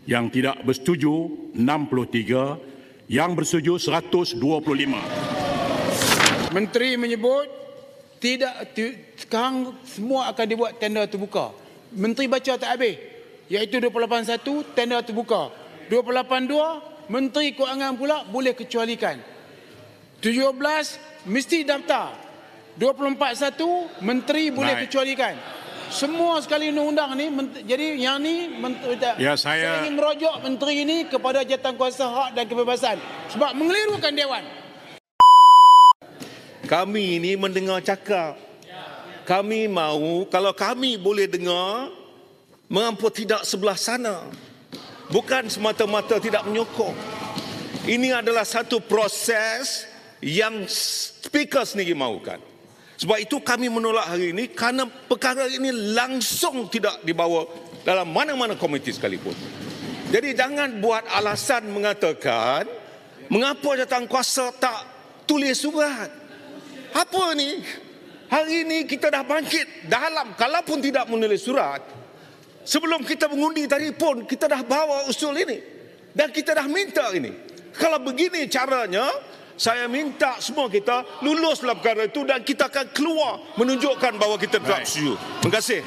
Yang tidak bersetuju 63, yang bersetuju 125. Menteri menyebut sekarang semua akan dibuat tender terbuka. Menteri baca tak habis, iaitu 281 tender terbuka. 282 Menteri Kewangan pula boleh kecualikan. 17 mesti daftar. 241 Menteri boleh kecualikan. Semua sekali undang-undang ni, jadi yang ni saya ingin merujuk menteri ini kepada jawatankuasa hak dan kebebasan sebab mengelirukan Dewan. Kami ini mendengar cakap. Kami mahu, kalau kami boleh dengar, mengapa tidak sebelah sana? Bukan semata-mata tidak menyokong. Ini adalah satu proses yang speaker sendiri mahukan. Sebab itu kami menolak hari ini kerana perkara ini langsung tidak dibawa dalam mana-mana komiti sekalipun. Jadi jangan buat alasan mengatakan mengapa jawatankuasa tak tulis surat. Apa ni? Hari ini kita dah bangkit dalam, kalaupun tidak menulis surat, sebelum kita mengundi tadi pun kita dah bawa usul ini dan kita dah minta ini. Kalau begini caranya, saya minta semua kita lulus dalam perkara itu dan kita akan keluar menunjukkan bahawa kita tak setuju. Terima kasih.